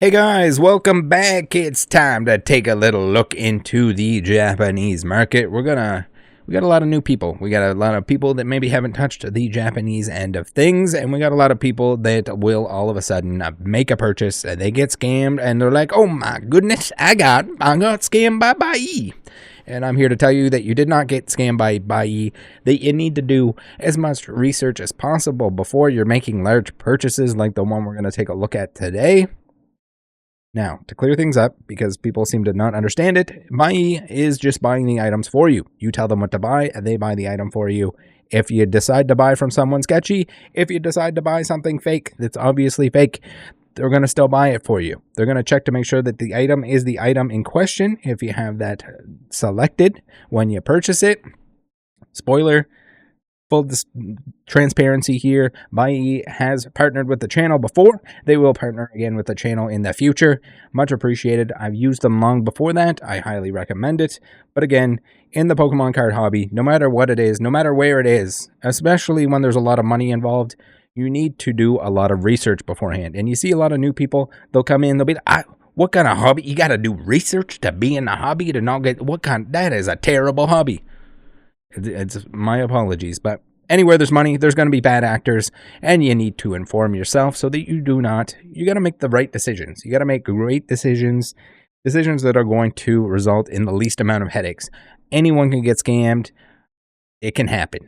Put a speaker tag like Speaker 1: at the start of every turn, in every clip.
Speaker 1: Hey guys, welcome back. It's time to take a little look into the Japanese market. We got a lot of new people. We got a lot of people that maybe haven't touched the Japanese end of things, and we got a lot of people that will all of a sudden make a purchase and they get scammed and they're like, "Oh my goodness, I got scammed by Buyee." And I'm here to tell you that you did not get scammed by Buyee, that you need to do as much research as possible before you're making large purchases like the one we're going to take a look at today. Now, to clear things up, because people seem to not understand it, Buyee is just buying the items for you. You tell them what to buy, and they buy the item for you. If you decide to buy from someone sketchy, if you decide to buy something fake that's obviously fake, they're going to still buy it for you. They're going to check to make sure that the item is the item in question if you have that selected when you purchase it. Spoiler, full transparency here, Buyee has partnered with the channel before. They will partner again with the channel in the future. Much appreciated. I've used them long before that. I highly recommend it. But again, in the Pokemon card hobby, no matter what it is, no matter where it is, especially when there's a lot of money involved, you need to do a lot of research beforehand. And you see a lot of new people, they'll come in, they'll be like, what kind of hobby? You got to do research to be in the hobby to not get, that is a terrible hobby. It's my apologies, but anywhere there's money, there's going to be bad actors, and you need to inform yourself so that you got to make the right decisions. You got to make great decisions that are going to result in the least amount of headaches. Anyone can get scammed. It can happen.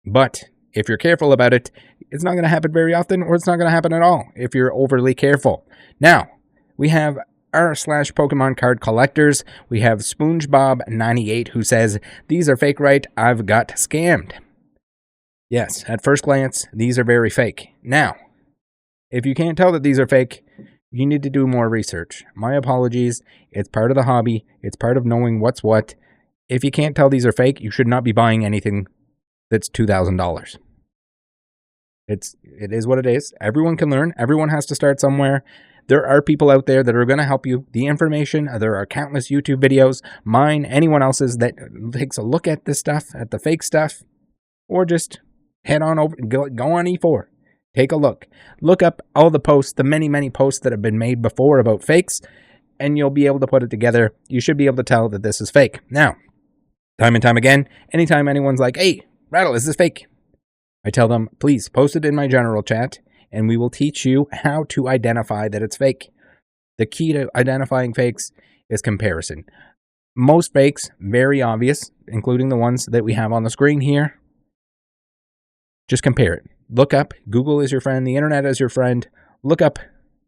Speaker 1: But if you're careful about it, it's not going to happen very often, or it's not going to happen at all if you're overly careful. Now, we have r/Pokemon card collectors. We have SpongeBob98 who says, "These are fake, right? I've got scammed." Yes, at first glance, these are very fake. Now, if you can't tell that these are fake, you need to do more research. My apologies. It's part of the hobby. It's part of knowing what's what. If you can't tell these are fake, you should not be buying anything that's $2,000. It is what it is. Everyone can learn. Everyone has to start somewhere. There are people out there that are going to help you. The information, there are countless YouTube videos, mine, anyone else's that takes a look at this stuff, at the fake stuff, or just head on over, go on E4, take a look. Look up all the posts, the many posts that have been made before about fakes, and you'll be able to put it together. You should be able to tell that this is fake. Now, time and time again, anytime anyone's like, "Hey, Rattle, is this fake?" I tell them, please post it in my general chat, and we will teach you how to identify that it's fake. The key to identifying fakes is comparison. Most fakes, very obvious, including the ones that we have on the screen here. Just compare it. Look up. Google is your friend. The internet is your friend. Look up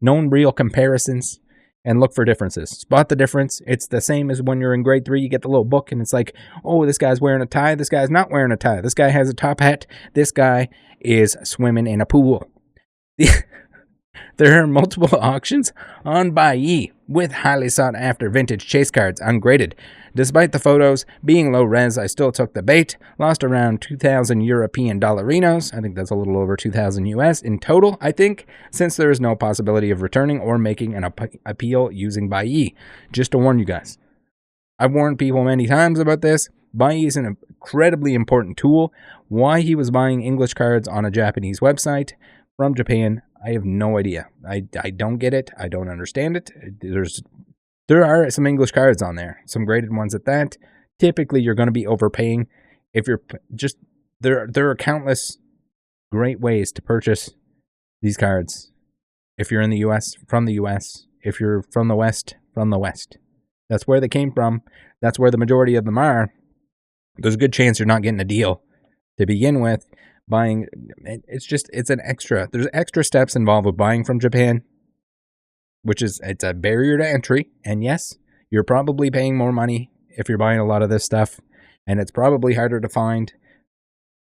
Speaker 1: known real comparisons and look for differences. Spot the difference. It's the same as when you're in grade 3, you get the little book and it's like, oh, this guy's wearing a tie. This guy's not wearing a tie. This guy has a top hat. This guy is swimming in a pool. There are multiple auctions on Buyee with highly sought after vintage chase cards ungraded. Despite the photos being low res, I still took the bait, lost around 2,000 European dollarinos, I think that's a little over 2,000 US in total, I think, since there is no possibility of returning or making an appeal using Buyee. Just to warn you guys. I've warned people many times about this. Buyee is an incredibly important tool. Why he was buying English cards on a Japanese website from Japan, I have no idea. I don't get it. I don't understand it. There are some English cards on there, some graded ones at that. Typically, you're going to be overpaying. If you're just there are countless great ways to purchase these cards. If you're in the US, from the US. If you're from the West, from the West. That's where they came from. That's where the majority of them are. There's a good chance you're not getting a deal to begin with. Buying, it's an extra. There's extra steps involved with buying from Japan, which is, it's a barrier to entry. And yes, you're probably paying more money if you're buying a lot of this stuff, and it's probably harder to find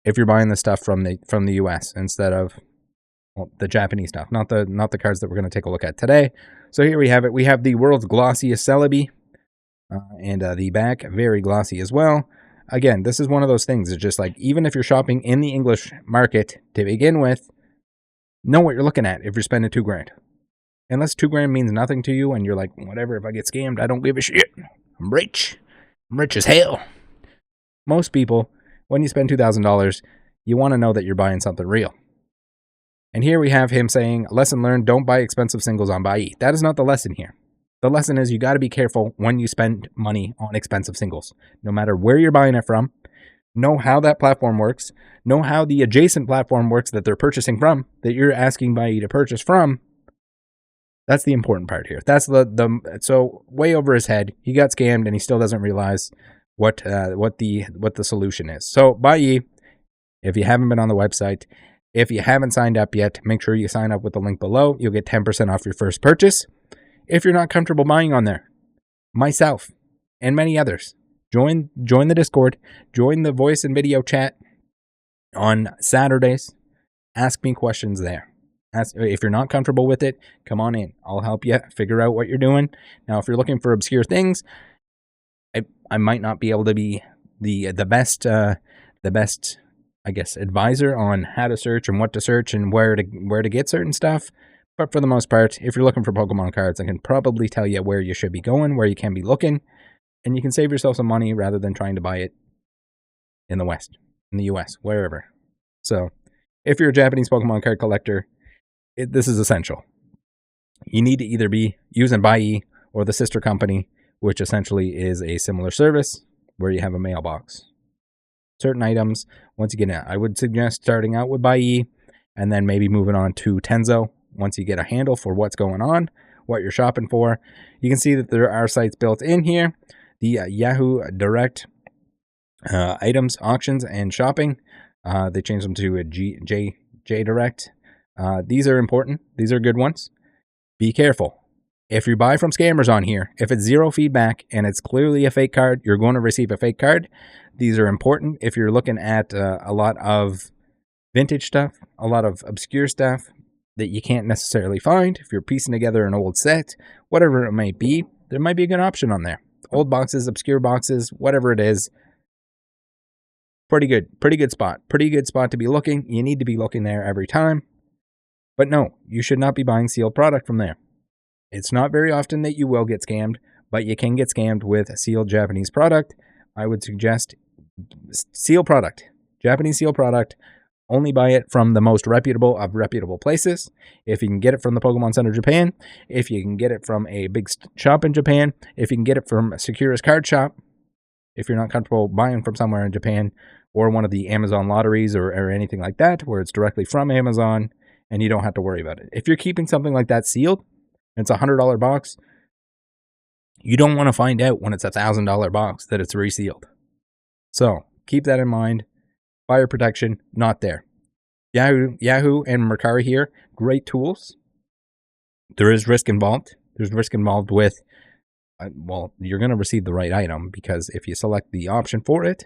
Speaker 1: if you're buying the stuff from the US instead of, well, the Japanese stuff, not the cards that we're going to take a look at today. So here we have it. We have the world's glossiest Celebi, and the back very glossy as well. Again, this is one of those things. It's just like, even if you're shopping in the English market to begin with, know what you're looking at if you're spending $2,000. Unless $2,000 means nothing to you and you're like, whatever, if I get scammed, I don't give a shit. I'm rich. I'm rich as hell. Most people, when you spend $2,000, you want to know that you're buying something real. And here we have him saying, lesson learned, don't buy expensive singles on Buyee. That is not the lesson here. The lesson is you got to be careful when you spend money on expensive singles. No matter where you're buying it from, know how that platform works, know how the adjacent platform works that they're purchasing from, that you're asking Buyee to purchase from. That's the important part here. That's so way over his head. He got scammed and he still doesn't realize what the solution is. So Buyee, if you haven't been on the website, if you haven't signed up yet, make sure you sign up with the link below. You'll get 10% off your first purchase. If you're not comfortable buying on there, myself and many others, join the Discord, join the voice and video chat on Saturdays. Ask me questions there. If you're not comfortable with it, come on in. I'll help you figure out what you're doing. Now, if you're looking for obscure things, I might not be able to be the best, I guess, advisor on how to search and what to search and where to get certain stuff. But for the most part, if you're looking for Pokemon cards, I can probably tell you where you should be going, where you can be looking, and you can save yourself some money rather than trying to buy it in the West, in the US, wherever. So, if you're a Japanese Pokemon card collector, this is essential. You need to either be using Buyee or the sister company, which essentially is a similar service where you have a mailbox. Certain items, once you get in, I would suggest starting out with Buyee and then maybe moving on to Tenzo once you get a handle for what's going on, what you're shopping for. You can see that there are sites built in here. The Yahoo Direct items, auctions, and shopping. They changed them to a J Direct. These are important. These are good ones. Be careful. If you buy from scammers on here, if it's zero feedback and it's clearly a fake card, you're going to receive a fake card. These are important if you're looking at a lot of vintage stuff, a lot of obscure stuff that you can't necessarily find. If you're piecing together an old set, whatever it might be, there might be a good option on there. Old boxes, obscure boxes, whatever it is. Pretty good spot to be looking. You need to be looking there every time. But no, you should not be buying sealed product from there. It's not very often that you will get scammed, but you can get scammed with a sealed Japanese product. I would suggest sealed product, Japanese sealed product. Only buy it from the most reputable of reputable places. If you can get it from the Pokemon Center Japan, if you can get it from a big shop in Japan, if you can get it from a Securus card shop, if you're not comfortable buying from somewhere in Japan or one of the Amazon lotteries or anything like that, where it's directly from Amazon and you don't have to worry about it. If you're keeping something like that sealed, and it's a $100 box, you don't want to find out when it's a $1,000 box that it's resealed. So keep that in mind. Fire protection, not there. Yahoo and Mercari here, great tools. There is risk involved. There's risk involved with, well, you're going to receive the right item because if you select the option for it,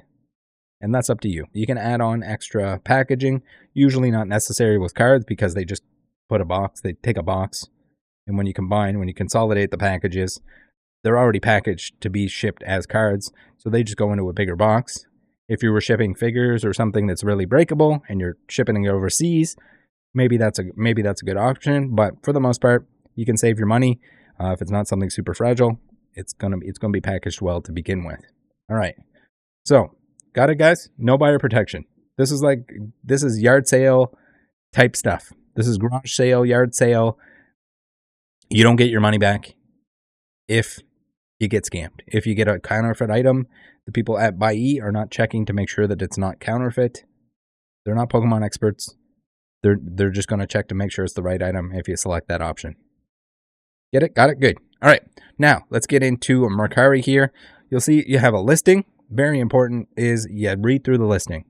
Speaker 1: and that's up to you. You can add on extra packaging, usually not necessary with cards because they just put a box, they take a box, and when you consolidate the packages, they're already packaged to be shipped as cards, so they just go into a bigger box. If you were shipping figures or something that's really breakable and you're shipping it overseas, maybe that's a good option. But for the most part, you can save your money. If it's not something super fragile, it's gonna be packaged well to begin with. All right, so got it, guys. No buyer protection. This is yard sale type stuff. This is garage sale, yard sale. You don't get your money back if you get scammed. If you get a counterfeit item, the people at Buyee are not checking to make sure that it's not counterfeit. They're not Pokemon experts. They're just going to check to make sure it's the right item if you select that option. Get it? Got it? Good. All right. Now, let's get into Mercari here. You'll see you have a listing. Very important is you read through the listing.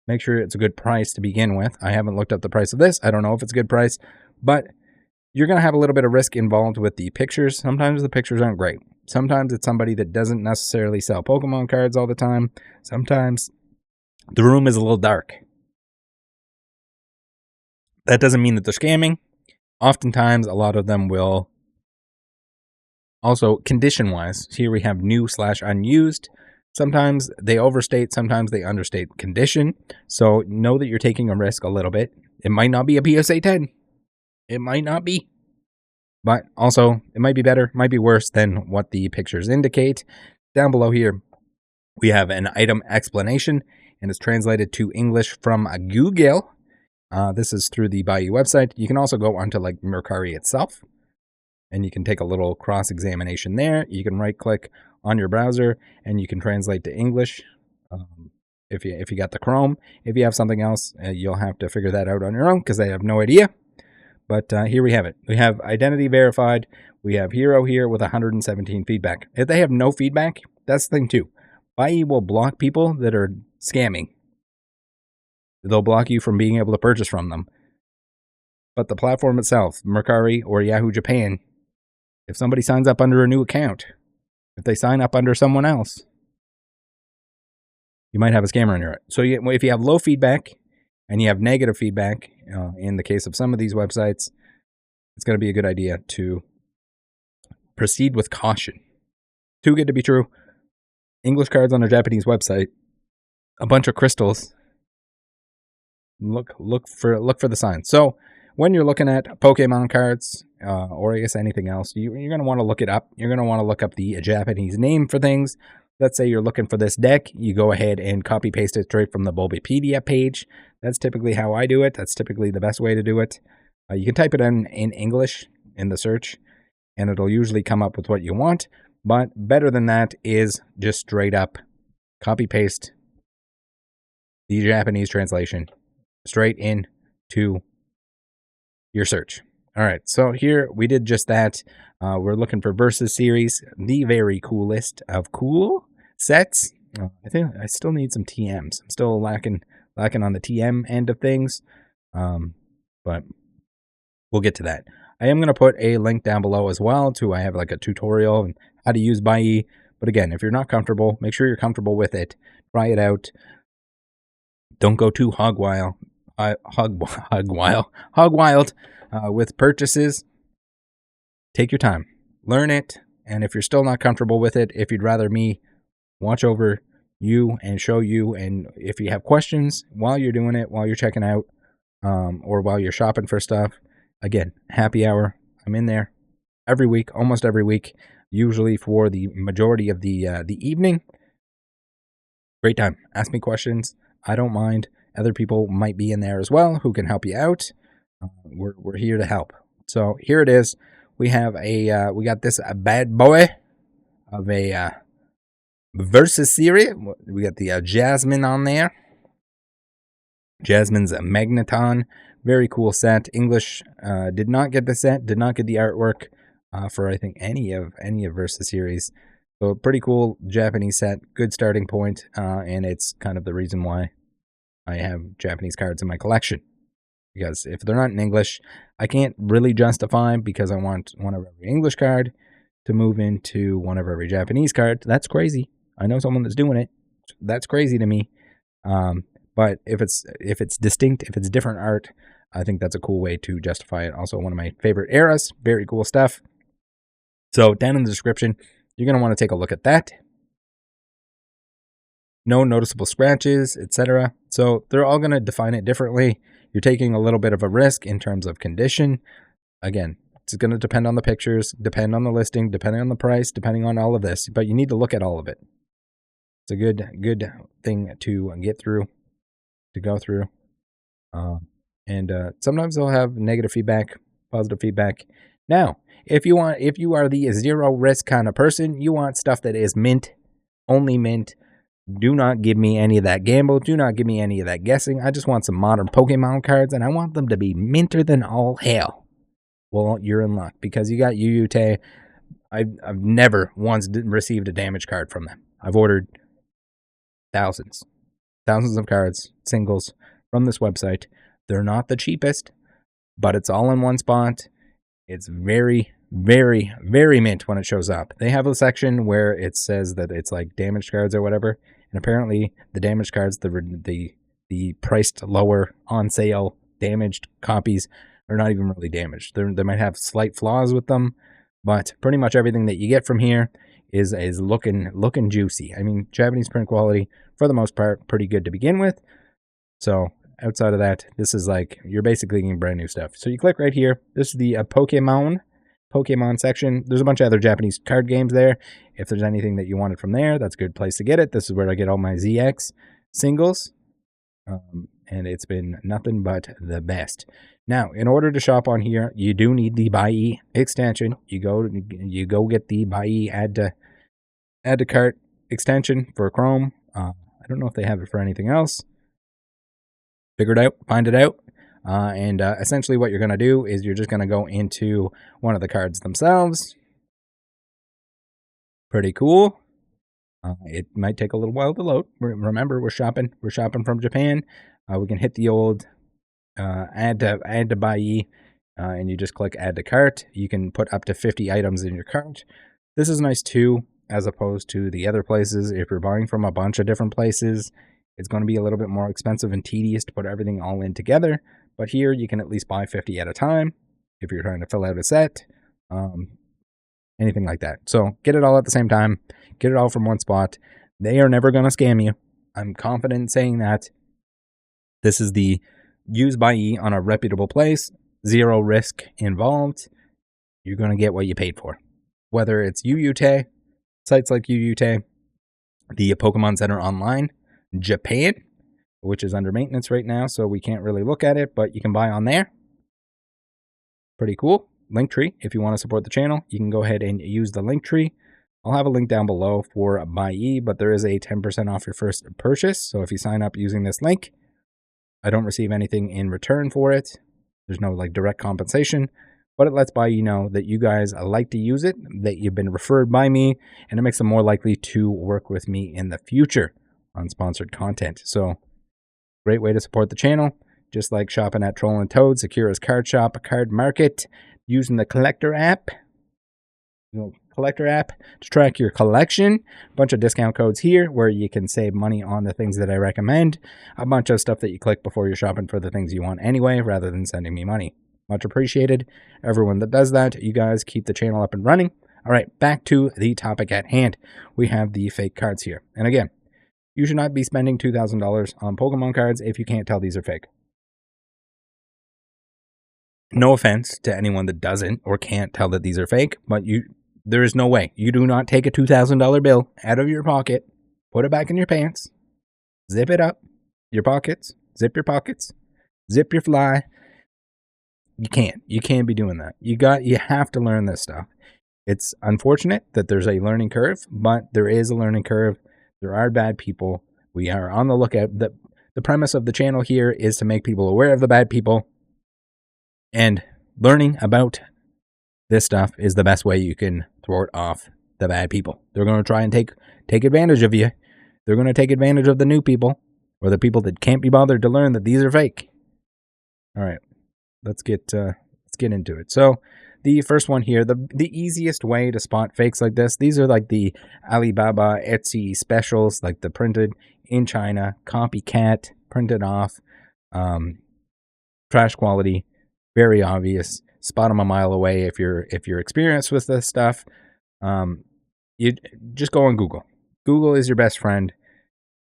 Speaker 1: Make sure it's a good price to begin with. I haven't looked up the price of this. I don't know if it's a good price, but you're going to have a little bit of risk involved with the pictures. Sometimes the pictures aren't great. Sometimes it's somebody that doesn't necessarily sell Pokemon cards all the time. Sometimes the room is a little dark. That doesn't mean that they're scamming. Oftentimes, a lot of them will. Also, condition-wise, here we have new/unused. Sometimes they overstate, sometimes they understate condition. So know that you're taking a risk a little bit. It might not be a PSA 10. It might not be. But also, it might be better, might be worse than what the pictures indicate. Down below here, we have an item explanation, and it's translated to English from Google. This is through the Buyee website. You can also go onto like Mercari itself, and you can take a little cross-examination there. You can right-click on your browser, and you can translate to English if you got the Chrome. If you have something else, you'll have to figure that out on your own because I have no idea. But here we have it. We have identity verified. We have Hero here with 117 feedback. If they have no feedback, that's the thing too. Buyee will block people that are scamming. They'll block you from being able to purchase from them. But the platform itself, Mercari or Yahoo Japan, if somebody signs up under a new account, if they sign up under someone else, you might have a scammer in your. So if you have low feedback and you have negative feedback, in the case of some of these websites, it's going to be a good idea to proceed with caution. Too good to be true. English cards on a Japanese website, a bunch of crystals. Look for the signs. So when you're looking at Pokemon cards, or I guess anything else, you're going to want to look it up. You're going to want to look up the Japanese name for things. Let's say you're looking for this deck. You go ahead and copy paste it straight from the Bulbapedia page. That's typically how I do it. That's typically the best way to do it. You can type it in English in the search, and it'll usually come up with what you want. But better than that is just straight up copy paste the Japanese translation straight into your search. All right, so here we did just that. We're looking for Versus series, the very coolest of cool sets. I think I still need some TMs. I'm still lacking on the TM end of things, but we'll get to that. I am going to put a link down below as well I have like a tutorial on how to use Buyee. But again, if you're not comfortable, make sure you're comfortable with it. Try it out. Don't go too hog wild with purchases. Take your time, learn it, and if you're still not comfortable with it, if you'd rather me watch over you and show you, and if you have questions while you're doing it, while you're checking out, or while you're shopping for stuff, again, happy hour. I'm in there every week, almost every week, usually for the majority of the evening. Great time. Ask me questions. I don't mind. Other people might be in there as well who can help you out. We're here to help. So here it is. We have we got this bad boy of a Versus series. We got the Jasmine on there. Jasmine's Magneton. Very cool set. English did not get the set, did not get the artwork for I think any of Versus series. So pretty cool Japanese set. Good starting point, and it's kind of the reason why I have Japanese cards in my collection. Because if they're not in English, I can't really justify because I want one of every English card to move into one of every Japanese card. That's crazy. I know someone that's doing it. That's crazy to me. But if it's distinct, if it's different art, I think that's a cool way to justify it. Also, one of my favorite eras. Very cool stuff. So down in the description, you're going to want to take a look at that. No noticeable scratches, etc. So they're all going to define it differently. You're taking a little bit of a risk in terms of condition. Again, it's going to depend on the pictures, depend on the listing, depending on the price, depending on all of this. But you need to look at all of it. It's a good thing to get through, to go through. And sometimes they'll have negative feedback, positive feedback. Now, if you are the zero risk kind of person, you want stuff that is mint, only mint. Do not give me any of that gamble. Do not give me any of that guessing. I just want some modern Pokemon cards, and I want them to be minter than all hell. Well, you're in luck, because you got Yuyute. I've never once received a damaged card from them. I've ordered thousands of cards, singles, from this website. They're not the cheapest, but it's all in one spot. It's very, very, very mint when it shows up. They have a section where it says that it's like damaged cards or whatever, and apparently the damaged cards, the priced lower on sale damaged copies, are not even really damaged. They might have slight flaws with them, but pretty much everything that you get from here is looking juicy. I mean, Japanese print quality for the most part pretty good to begin with. So outside of that, this is like you're basically getting brand new stuff. So you click right here. This is the Pokemon section. There's a bunch of other Japanese card games there. If there's anything that you wanted from there, that's a good place to get it. This is where I get all my ZX singles. and it's been nothing but the best. Now, in order to shop on here, you do need the Buyee extension. You go get the Buyee add to cart extension for Chrome. I don't know if they have it for anything else. Figure it out, find it out. And essentially what you're going to do is you're just going to go into one of the cards themselves. Pretty cool. It might take a little while to load. Remember, we're shopping from Japan. We can hit the old add to Buyee, and you just click add to cart. You can put up to 50 items in your cart. This is nice too, as opposed to the other places. If you're buying from a bunch of different places, it's going to be a little bit more expensive and tedious to put everything all in together. But here you can at least buy 50 at a time if you're trying to fill out a set, anything like that. So get it all at the same time. Get it all from one spot. They are never going to scam you. I'm confident in saying that. This is the use Buyee on a reputable place. Zero risk involved. You're going to get what you paid for. Whether it's UUT, sites like UUT, the Pokemon Center Online, Japan, which is under maintenance right now, so we can't really look at it, but you can buy on there. Pretty cool. Linktree, if you want to support the channel, you can go ahead and use the Linktree. I'll have a link down below for Buyee, but there is a 10% off your first purchase. So if you sign up using this link, I don't receive anything in return for it. There's no like direct compensation, but it lets Buyee know that you guys like to use it, that you've been referred by me, and it makes them more likely to work with me in the future on sponsored content. So great way to support the channel, just like shopping at Troll and Toad, Sakura's Card Shop, Card Market, using the collector app. To track your collection. A bunch of discount codes here where you can save money on the things that I recommend. A bunch of stuff that you click before you're shopping for the things you want anyway, rather than sending me money. Much appreciated. Everyone that does that, you guys keep the channel up and running. All right, back to the topic at hand. We have the fake cards here. And again, you should not be spending $2,000 on Pokemon cards if you can't tell these are fake. No offense to anyone that doesn't or can't tell that these are fake, but there is no way. You do not take a $2,000 bill out of your pocket, put it back in your pants, zip it up, your pockets, zip your fly. You can't. You can't be doing that. You have to learn this stuff. It's unfortunate that there's a learning curve, but there is a learning curve. There are bad people. We are on the lookout. The premise of the channel here is to make people aware of the bad people, and learning about this stuff is the best way you can thwart off the bad people. They're going to try and take advantage of you. They're going to take advantage of the new people, or the people that can't be bothered to learn that these are fake. All right, let's get into it. So the first one here, the easiest way to spot fakes like this, these are like the Alibaba Etsy specials, like the printed in China, copycat, printed off, trash quality, very obvious. Spot them a mile away if you're experienced with this stuff. You just go on Google. Google is your best friend.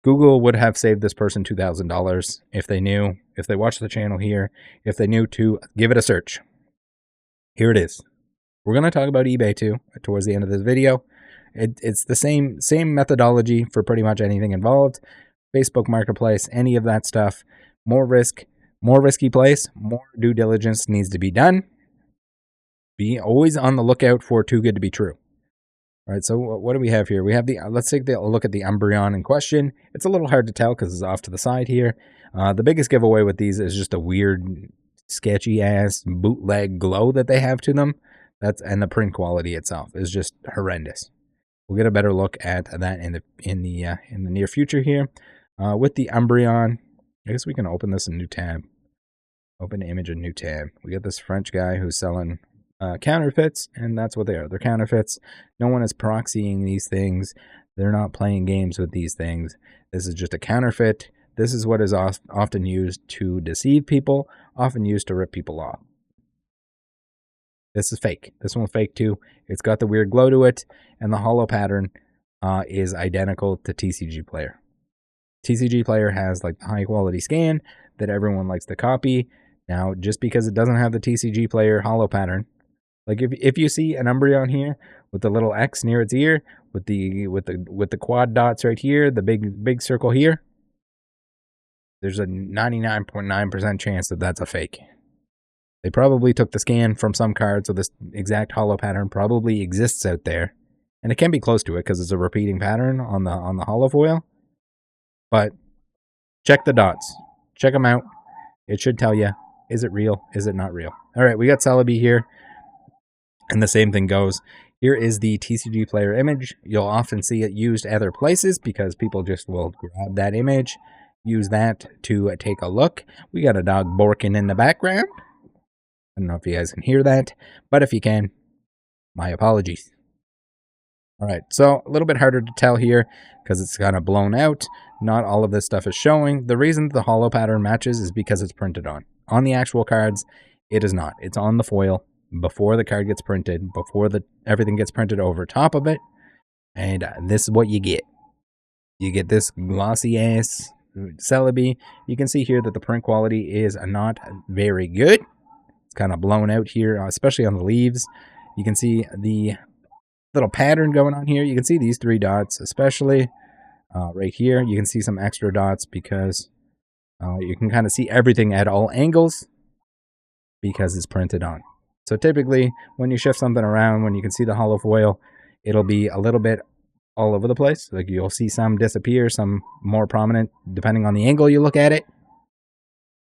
Speaker 1: Google would have saved this person $2,000 if they knew, if they watched the channel here, if they knew to give it a search. Here it is. We're going to talk about eBay too towards the end of this video. It's the same methodology for pretty much anything involved. Facebook Marketplace, any of that stuff. More risky place, more due diligence needs to be done. Be always on the lookout for too good to be true. All right, so what do we have here? We have let's take a look at the Umbreon in question. It's a little hard to tell because it's off to the side here. The biggest giveaway with these is just a weird, sketchy ass bootleg glow that they have to them. And the print quality itself is just horrendous. We'll get a better look at that in the near future here. With the Umbreon, I guess we can open this in a new tab. Open image in new tab. We got this French guy who's selling counterfeits, and that's what they are. They're counterfeits. No one is proxying these things. They're not playing games with these things. This is just a counterfeit. This is what is often used to deceive people, often used to rip people off. This is fake. This one's fake too. It's got the weird glow to it, and the holo pattern is identical to TCG Player. TCG Player has like the high quality scan that everyone likes to copy. Now, just because it doesn't have the TCG Player holo pattern, like if you see an Umbreon here with the little X near its ear, with the quad dots right here, the big circle here, there's a 99.9% chance that that's a fake. They probably took the scan from some card, so this exact holo pattern probably exists out there. And it can be close to it because it's a repeating pattern on the holo foil. But check the dots. Check them out. It should tell you, is it real? Is it not real? All right, we got Celebi here. And the same thing goes. Here is the TCG player image. You'll often see it used other places because people just will grab that image, use that to take a look. We got a dog barking in the background. I don't know if you guys can hear that, but if you can, my apologies. All right, so a little bit harder to tell here because it's kind of blown out. Not all of this stuff is showing. The reason the holo pattern matches is because it's printed on. On the actual cards, it is not. It's on the foil before the card gets printed, before everything gets printed over top of it. And this is what you get. You get this glossy ass Celebi. You can see here that the print quality is not very good. It's kind of blown out here, especially on the leaves. You can see the little pattern going on here. You can see these 3 dots, especially right here. You can see some extra dots because you can kind of see everything at all angles because it's printed on. So typically, when you shift something around, when you can see the holo foil, it'll be a little bit all over the place. Like you'll see some disappear, some more prominent, depending on the angle you look at it.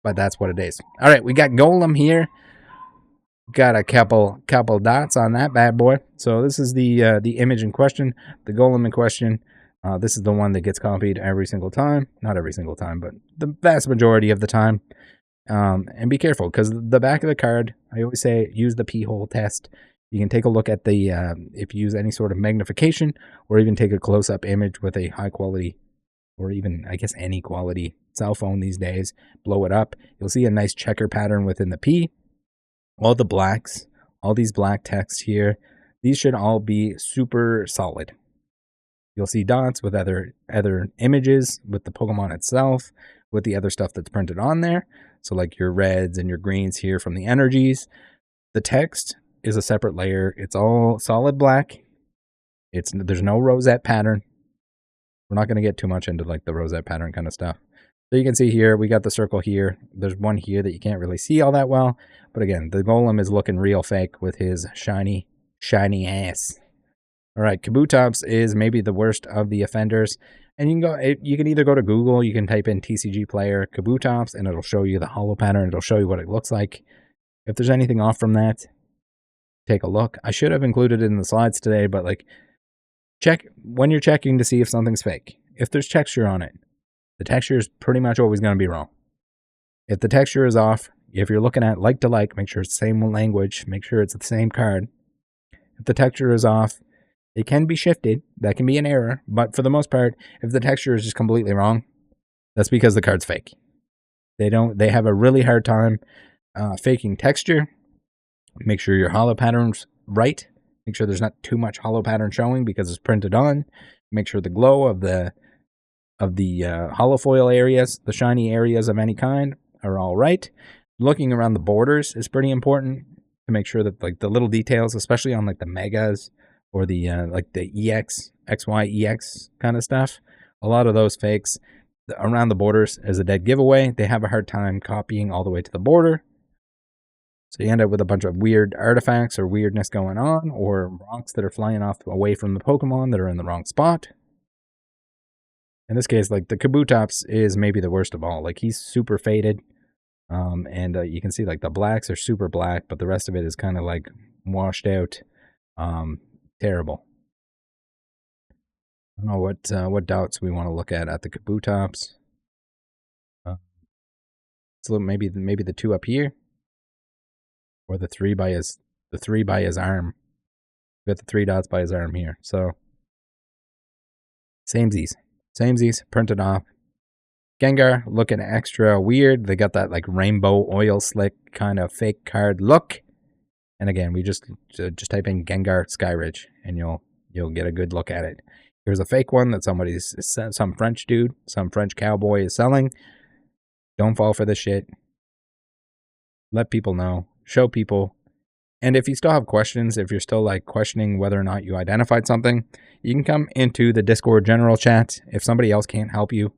Speaker 1: But that's what it is. All right, we got Golem here. Got a couple dots on that bad boy. So this is the image in question, the Golem in question. This is the one that gets copied every single time. Not every single time, but the vast majority of the time. And be careful, because the back of the card, I always say, use the p-hole test. You can take a look at the, if you use any sort of magnification, or even take a close-up image with a high quality, or even, I guess, any quality cell phone these days, blow it up. You'll see a nice checker pattern within the P. All the blacks, all these black text here, these should all be super solid. You'll see dots with other images, with the Pokemon itself, with the other stuff that's printed on there. So like your reds and your greens here from the energies. The text is a separate layer. It's all solid black. There's no rosette pattern. We're not going to get too much into like the rosette pattern kind of stuff. So you can see here, we got the circle here. There's one here that you can't really see all that well. But again, the Golem is looking real fake with his shiny ass. All right, Kabutops is maybe the worst of the offenders. And you can either go to Google, you can type in TCG player Kabutops, and it'll show you the holo pattern. It'll show you what it looks like. If there's anything off from that, take a look. I should have included it in the slides today, but like, check when you're checking to see if something's fake. If there's texture on it, the texture is pretty much always going to be wrong. If the texture is off, if you're looking at like to like, make sure it's the same language, make sure it's the same card. If the texture is off, it can be shifted. That can be an error. But for the most part, if the texture is just completely wrong, that's because the card's fake. They have a really hard time faking texture. Make sure your holo pattern's right. Make sure there's not too much holo pattern showing because it's printed on. Make sure the glow of the holo foil areas, the shiny areas of any kind, are all right. Looking around the borders is pretty important to make sure that like the little details, especially on like the megas or the like the EX, XY, EX kind of stuff. A lot of those fakes around the borders is a dead giveaway. They have a hard time copying all the way to the border. So you end up with a bunch of weird artifacts or weirdness going on, or rocks that are flying off away from the Pokemon that are in the wrong spot. In this case, like the Kabutops is maybe the worst of all. Like he's super faded. And you can see like the blacks are super black, but the rest of it is kind of like washed out. Terrible. I don't know what dots we want to look at the Kabutops. So maybe the 2 up here, or the 3 by his arm. We got the 3 dots by his arm here. So samesies, printed off. Gengar looking extra weird. They got that like rainbow oil slick kind of fake card look. And again, we just type in Gengar Skyridge and you'll get a good look at it. Here's a fake one that some French dude, some French cowboy is selling. Don't fall for this shit. Let people know. Show people. And if you still have questions, if you're still like questioning whether or not you identified something, you can come into the Discord general chat. If somebody else can't help you,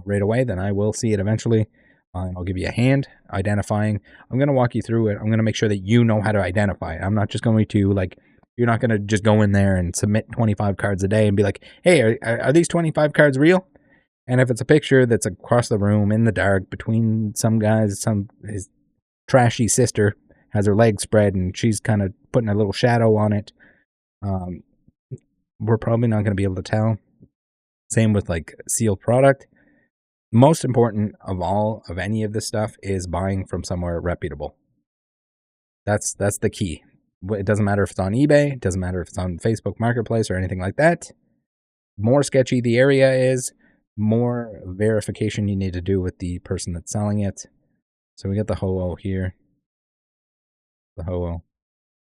Speaker 1: right away, then I will see it eventually. I'll give you a hand identifying. I'm going to walk you through it. I'm going to make sure that you know how to identify it. I'm not just going to, like, you're not going to just go in there and submit 25 cards a day and be like, hey, are these 25 cards real? And if it's a picture that's across the room in the dark between some guys, his trashy sister has her legs spread and she's kind of putting a little shadow on it, we're probably not going to be able to tell. Same with like sealed product. Most important of all of any of this stuff is buying from somewhere reputable. That's the key. It doesn't matter if it's on eBay. It doesn't matter if it's on Facebook Marketplace or anything like that. More sketchy the area is, more verification you need to do with the person that's selling it. So we got the Holo here. The Holo.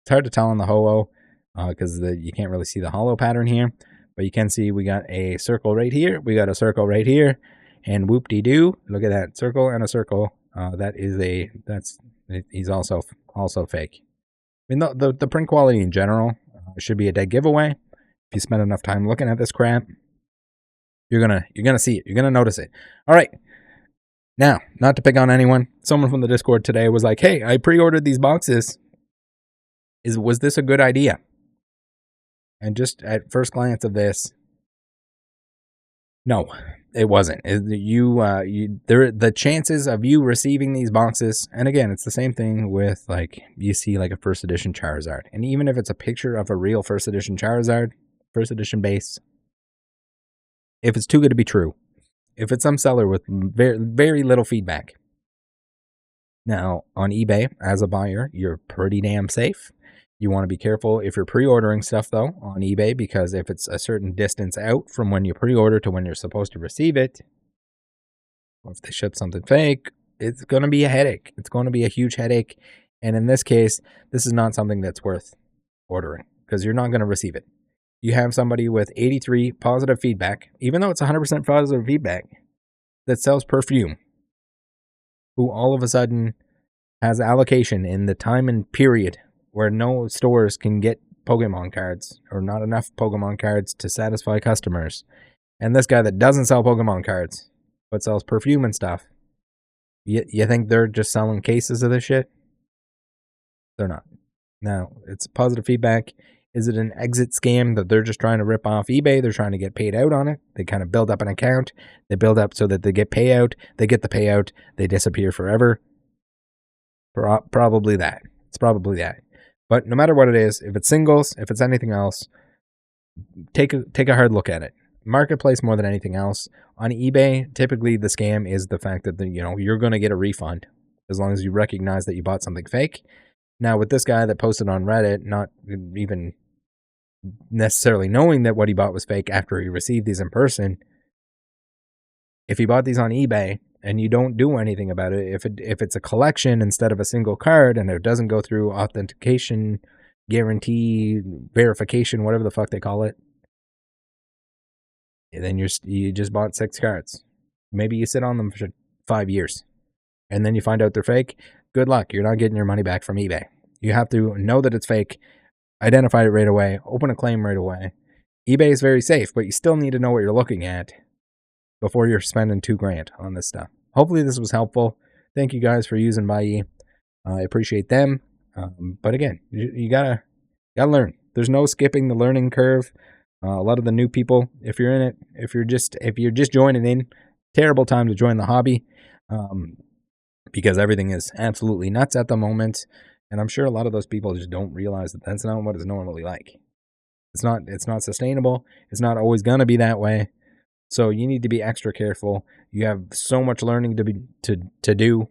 Speaker 1: It's hard to tell on the Holo because you can't really see the hollow pattern here. But you can see we got a circle right here. We got a circle right here. And whoop-de-doo. Look at that. Circle and a circle. He's also fake. I mean, the print quality in general should be a dead giveaway. If you spend enough time looking at this crap, you're gonna see it. You're gonna notice it. All right. Now, not to pick on anyone, someone from the Discord today was like, "Hey, I pre-ordered these boxes. Was this a good idea?" And just at first glance of this, no, it wasn't. The chances of you receiving these boxes, and again, it's the same thing with like you see like a first edition Charizard, and even if it's a picture of a real first edition Charizard, first edition base, if it's too good to be true, if it's some seller with very, very little feedback. Now on eBay, as a buyer, you're pretty damn safe. You want to be careful if you're pre-ordering stuff, though, on eBay, because if it's a certain distance out from when you pre-order to when you're supposed to receive it, or if they ship something fake, it's going to be a headache. It's going to be a huge headache. And in this case, this is not something that's worth ordering because you're not going to receive it. You have somebody with 83 positive feedback, even though it's 100% positive feedback, that sells perfume, who all of a sudden has allocation in the time and period where no stores can get Pokemon cards or not enough Pokemon cards to satisfy customers. And this guy that doesn't sell Pokemon cards but sells perfume and stuff, you think they're just selling cases of this shit? They're not. Now, it's positive feedback. Is it an exit scam that they're just trying to rip off eBay? They're trying to get paid out on it. They kind of build up an account. They build up so that they get payout. They get the payout. They disappear forever. Probably that. It's probably that. But no matter what it is, if it's singles, if it's anything else, take a hard look at it. Marketplace more than anything else. On eBay, typically the scam is the fact that you're going to get a refund as long as you recognize that you bought something fake. Now with this guy that posted on Reddit, not even necessarily knowing that what he bought was fake after he received these in person, if he bought these on eBay and you don't do anything about it, if it's a collection instead of a single card and it doesn't go through authentication, guarantee, verification, whatever the fuck they call it, then you just bought 6 cards. Maybe you sit on them for 5 years and then you find out they're fake. Good luck. You're not getting your money back from eBay. You have to know that it's fake, identify it right away, open a claim right away. eBay is very safe, but you still need to know what you're looking at before you're spending $2,000 on this stuff. Hopefully this was helpful. Thank you guys for using Buyee. I appreciate them. But again, you gotta learn. There's no skipping the learning curve. A lot of the new people, if you're in it, if you're just joining in, terrible time to join the hobby, because everything is absolutely nuts at the moment. And I'm sure a lot of those people just don't realize that that's not what it's normally like. It's not sustainable. It's not always gonna be that way. So you need to be extra careful. You have so much learning to do,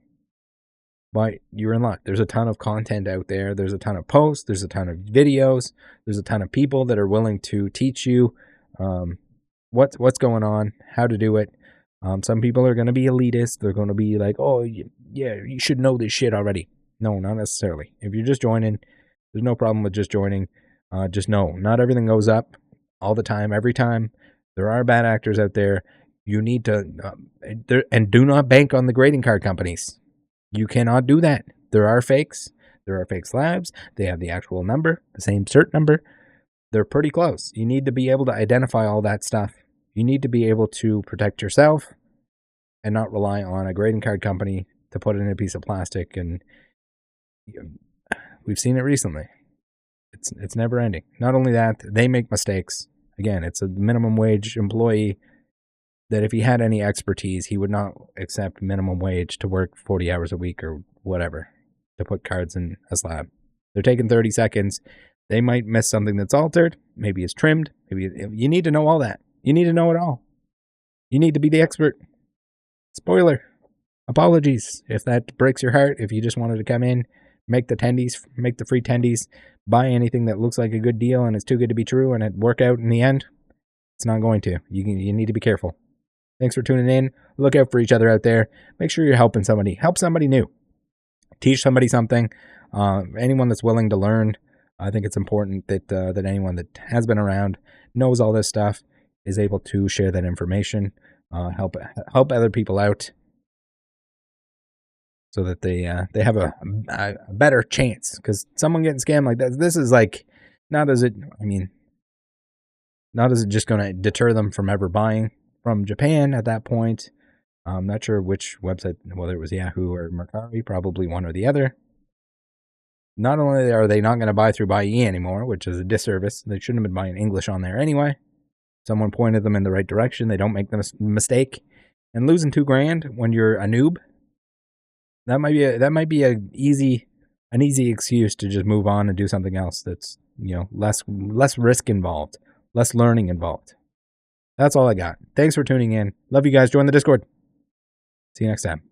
Speaker 1: but you're in luck. There's a ton of content out there. There's a ton of posts. There's a ton of videos. There's a ton of people that are willing to teach you what's going on, how to do it. Some people are going to be elitist. They're going to be like, oh, yeah, you should know this shit already. No, not necessarily. If you're just joining, there's no problem with just joining. Just know, not everything goes up all the time, every time. There are bad actors out there. You need to, and do not bank on the grading card companies. You cannot do that. There are fakes. There are fake slabs. They have the actual number, the same cert number. They're pretty close. You need to be able to identify all that stuff. You need to be able to protect yourself and not rely on a grading card company to put it in a piece of plastic. And we've seen it recently. It's never ending. Not only that, they make mistakes. Again, it's a minimum wage employee that if he had any expertise, he would not accept minimum wage to work 40 hours a week or whatever to put cards in a slab. They're taking 30 seconds. They might miss something that's altered. Maybe it's trimmed. Maybe you need to know all that. You need to know it all. You need to be the expert. Spoiler. Apologies if that breaks your heart. If you just wanted to come in, make the free tendies, buy anything that looks like a good deal and it's too good to be true and it work out in the end, it's not going to. You need to be careful. Thanks for tuning in. Look out for each other out there. Make sure you're helping somebody. Help somebody new. Teach somebody something. Anyone that's willing to learn. I think it's important that that anyone that has been around, knows all this stuff, is able to share that information. Help other people out, so that they have a better chance. Because someone getting scammed like that, this is like, not is it just going to deter them from ever buying from Japan at that point. I'm not sure which website, whether it was Yahoo or Mercari, probably one or the other. Not only are they not going to buy through Buyee anymore, which is a disservice, they shouldn't have been buying English on there anyway. Someone pointed them in the right direction. They don't make the mistake. And losing $2,000 when you're a noob, that might be an easy excuse to just move on and do something else that's, less risk involved, less learning involved. That's all I got. Thanks for tuning in. Love you guys. Join the Discord. See you next time.